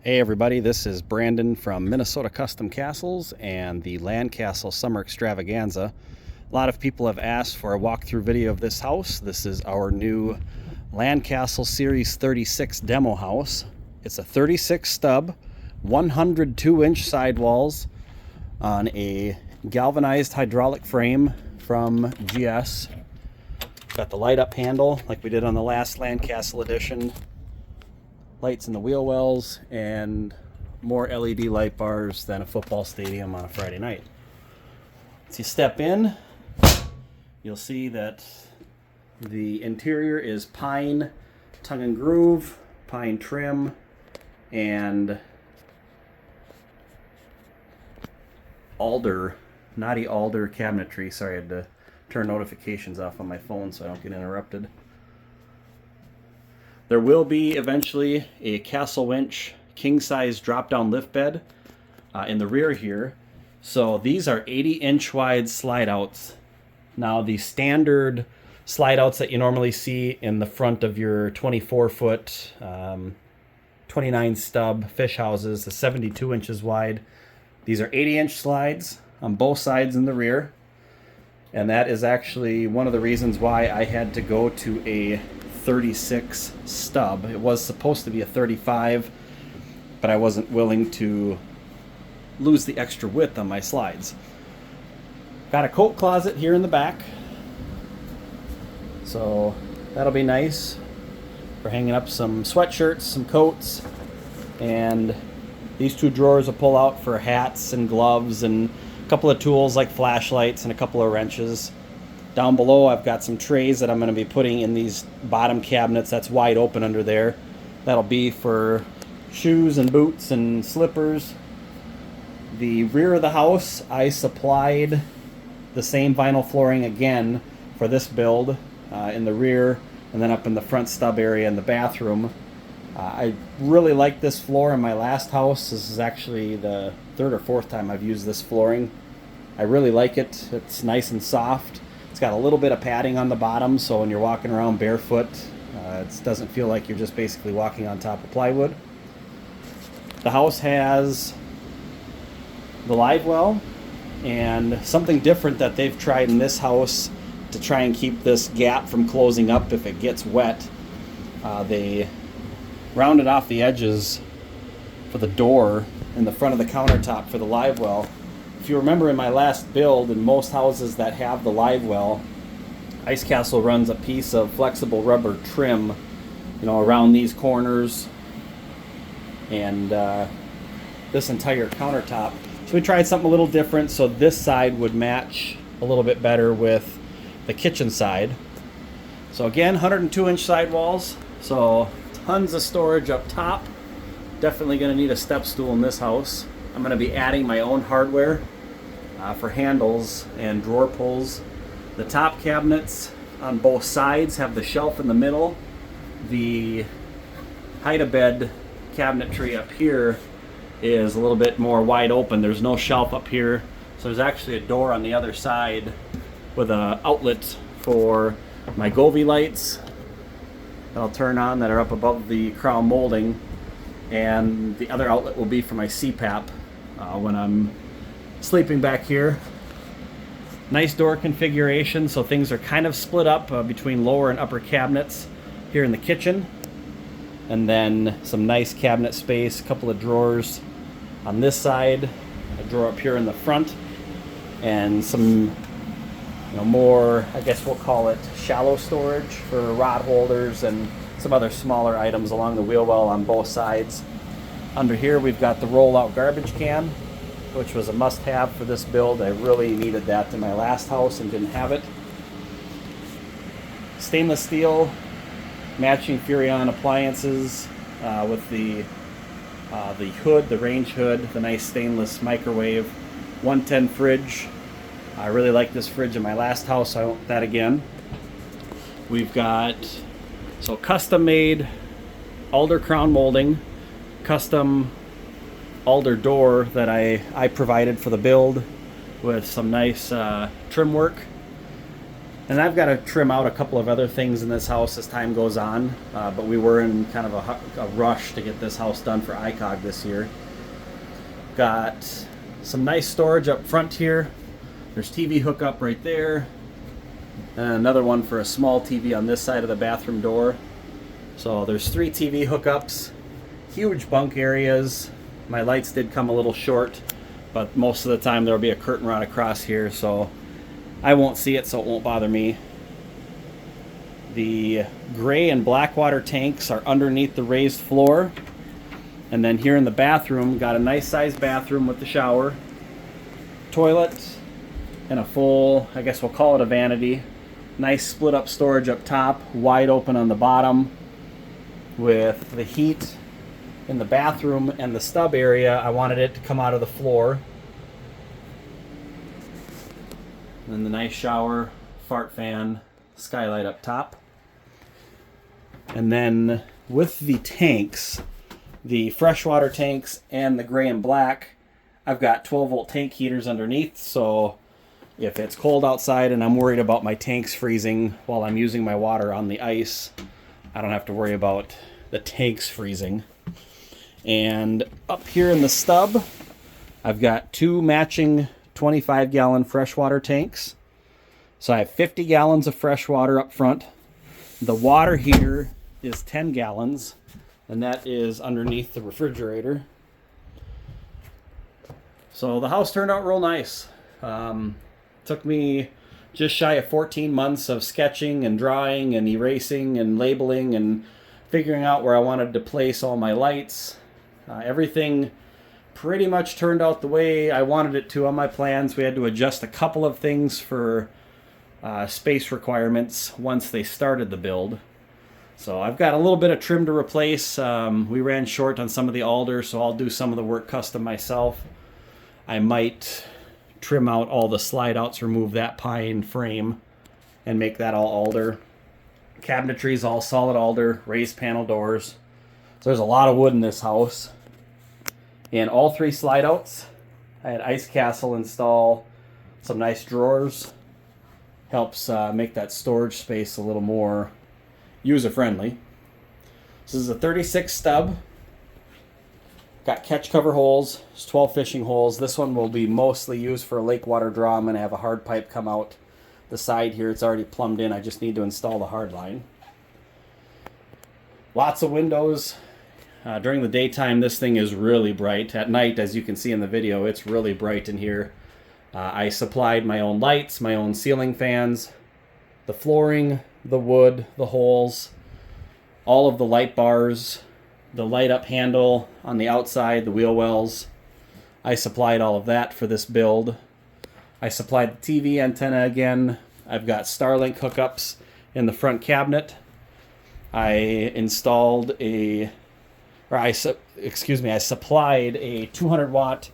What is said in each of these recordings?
Hey everybody, this is Brandon from Minnesota Custom Castles and the Land Castle Summer Extravaganza. A lot of people have asked for a walkthrough video of this house. This is our new Land Castle Series 36 demo house. It's a 36 stub, 102-inch sidewalls on a galvanized hydraulic frame from GS. Got the light up handle like we did on the last Land Castle edition. Lights in the wheel wells and more LED light bars than a football stadium on a Friday night. As you step in, you'll see that the interior is pine tongue and groove, pine trim, and alder, knotty alder cabinetry. Sorry, I had to turn notifications off on my phone so I don't get interrupted. There will be eventually a Castle Winch king-size drop-down lift bed in the rear here. So these are 80-inch wide slide-outs. Now the standard slide-outs that you normally see in the front of your 24-foot 29 stub fish houses, the 72 inches wide. These are 80-inch slides on both sides in the rear. And that is actually one of the reasons why I had to go to a 36 stub. It was supposed to be a 35, but I wasn't willing to lose the extra width on my slides. Got a coat closet here in the back, so that'll be nice for hanging up some sweatshirts, some coats, and these two drawers will pull out for hats and gloves and a couple of tools like flashlights and a couple of wrenches. Down below, I've got some trays that I'm going to be putting in these bottom cabinets that's wide open under there. That'll be for shoes and boots and slippers. The rear of the house, I supplied the same vinyl flooring again for this build in the rear and then up in the front stub area in the bathroom. I really like this floor in my last house. This is actually the third or fourth time I've used this flooring. I really like it. It's nice and soft. It's got a little bit of padding on the bottom, so when you're walking around barefoot, it doesn't feel like you're just basically walking on top of plywood. The house has the live well, and something different that they've tried in this house to try and keep this gap from closing up if it gets wet. They rounded off the edges for the door in the front of the countertop for the live well. If you remember in my last build, in most houses that have the live well, Ice Castle runs a piece of flexible rubber trim, around these corners and this entire countertop. So we tried something a little different so this side would match a little bit better with the kitchen side. So again, 102-inch sidewalls, so tons of storage up top. Definitely going to need a step stool in this house. I'm going to be adding my own hardware for handles and drawer pulls. The top cabinets on both sides have the shelf in the middle. The hide-a-bed cabinetry up here is a little bit more wide open. There's no shelf up here, so there's actually a door on the other side with an outlet for my Govee lights that I'll turn on that are up above the crown molding, and the other outlet will be for my CPAP when I'm sleeping back here. Nice door configuration, so things are kind of split up between lower and upper cabinets here in the kitchen, and then some nice cabinet space, a couple of drawers on this side, a drawer up here in the front, and some more, I guess we'll call it shallow storage for rod holders and some other smaller items along the wheel well on both sides. Under here we've got the roll-out garbage can, which was a must-have for this build. I really needed that in my last house and didn't have it. Stainless steel matching Furrion appliances with the hood, the range hood, the nice stainless microwave, 110 fridge. I really like this fridge in my last house, so I want that again. We've got custom made alder crown molding, custom alder door that I provided for the build with some nice trim work. And I've got to trim out a couple of other things in this house as time goes on, but we were in kind of a rush to get this house done for ICOG this year. Got some nice storage up front here. There's TV hookup right there, and another one for a small TV on this side of the bathroom door. So there's 3 TV hookups, huge bunk areas. My lights did come a little short, but most of the time there'll be a curtain rod across here, so I won't see it, so it won't bother me. The gray and black water tanks are underneath the raised floor. And then here in the bathroom, got a nice sized bathroom with the shower, toilet, and a full, I guess we'll call it a vanity. Nice split up storage up top, wide open on the bottom. With the heat in the bathroom and the stub area, I wanted it to come out of the floor. And then the nice shower, fart fan, skylight up top. And then with the tanks, the freshwater tanks and the gray and black, I've got 12-volt tank heaters underneath, so if it's cold outside and I'm worried about my tanks freezing while I'm using my water on the ice, I don't have to worry about the tanks freezing. And up here in the stub, I've got 2 matching 25-gallon freshwater tanks. So I have 50 gallons of fresh water up front. The water heater is 10 gallons, and that is underneath the refrigerator. So the house turned out real nice. Took me just shy of 14 months of sketching and drawing and erasing and labeling and figuring out where I wanted to place all my lights. Everything pretty much turned out the way I wanted it to on my plans. We had to adjust a couple of things for space requirements once they started the build. So I've got a little bit of trim to replace. We ran short on some of the alder, so I'll do some of the work custom myself. I might trim out all the slideouts, remove that pine frame, and make that all alder. Cabinetry's all solid alder, raised panel doors. So there's a lot of wood in this house. And all 3 slideouts, I had Ice Castle install some nice drawers. Helps make that storage space a little more user-friendly. This is a 36 stub. Got catch cover holes. There's 12 fishing holes. This one will be mostly used for a lake water draw. I'm going to have a hard pipe come out the side here. It's already plumbed in. I just need to install the hard line. Lots of windows. During the daytime, this thing is really bright. At night, as you can see in the video, it's really bright in here. I supplied my own lights, my own ceiling fans, the flooring, the wood, the holes, all of the light bars, the light up handle on the outside, the wheel wells. I supplied all of that for this build. I supplied the TV antenna again. I've got Starlink hookups in the front cabinet. I installed I supplied a 200 watt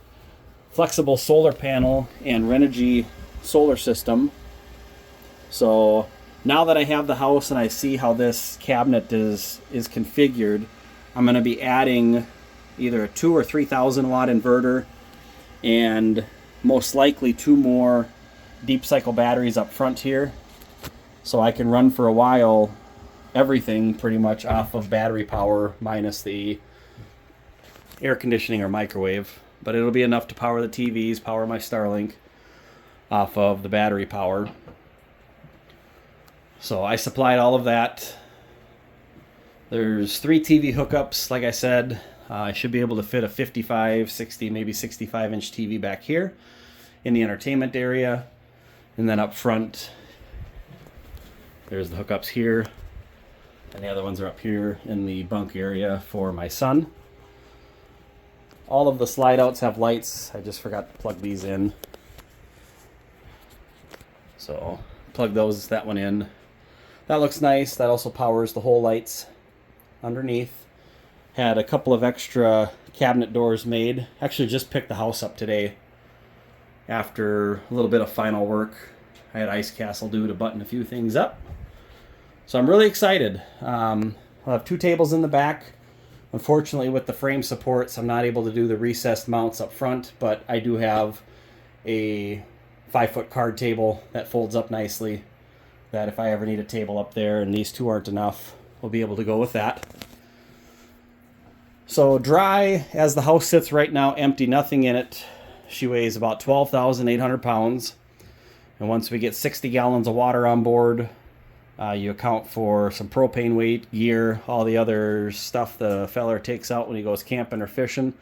flexible solar panel and Renogy solar system. So now that I have the house and I see how this cabinet is configured, I'm going to be adding either a 2,000 or 3,000 watt inverter and most likely 2 more deep cycle batteries up front here, so I can run for a while everything pretty much off of battery power minus the air conditioning or microwave. But it'll be enough to power the TVs, power my Starlink off of the battery power. So I supplied all of that. There's 3 TV hookups, like I said. I should be able to fit a 55, 60, maybe 65 inch TV back here in the entertainment area. And then up front, there's the hookups here. And the other ones are up here in the bunk area for my son. All of the slide outs have lights. I just forgot to plug these in. So plug that one in. That looks nice. That also powers the whole lights underneath. Had a couple of extra cabinet doors made. Actually just picked the house up today after a little bit of final work I had Ice Castle do to button a few things up. So I'm really excited. I'll have 2 tables in the back. Unfortunately, with the frame supports, I'm not able to do the recessed mounts up front, but I do have a 5-foot card table that folds up nicely that if I ever need a table up there and these two aren't enough, we'll be able to go with that. So dry, as the house sits right now, empty, nothing in it. She weighs about 12,800 pounds. And once we get 60 gallons of water on board, you account for some propane weight, gear, all the other stuff the feller takes out when he goes camping or fishing.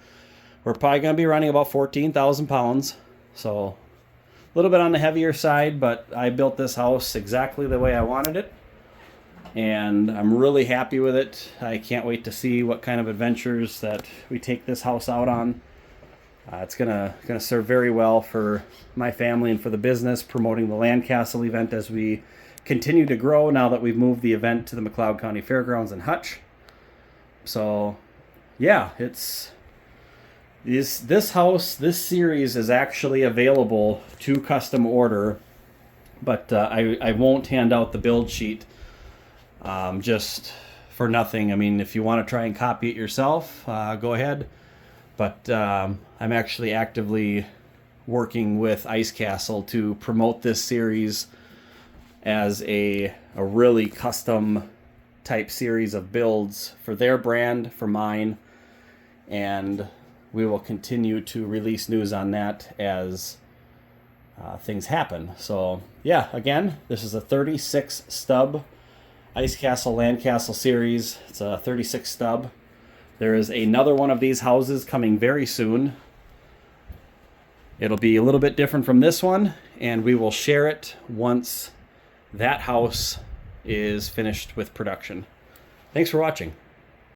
We're probably going to be running about 14,000 pounds. So a little bit on the heavier side, but I built this house exactly the way I wanted it. And I'm really happy with it. I can't wait to see what kind of adventures that we take this house out on. It's gonna serve very well for my family and for the business, promoting the Land Castle event as we continue to grow now that we've moved the event to the McLeod County Fairgrounds in Hutch. So yeah, this house, this series is actually available to custom order, but I won't hand out the build sheet just for nothing. I mean, if you want to try and copy it yourself, go ahead. But I'm actually actively working with Ice Castle to promote this series as a really custom type series of builds for their brand, for mine, and we will continue to release news on that as things happen. So yeah, again, this is a 36 stub Ice Castle Land Castle series. It's a 36 stub. There is another one of these houses coming very soon. It'll be a little bit different from this one, and we will share it once that house is finished with production. Thanks for watching.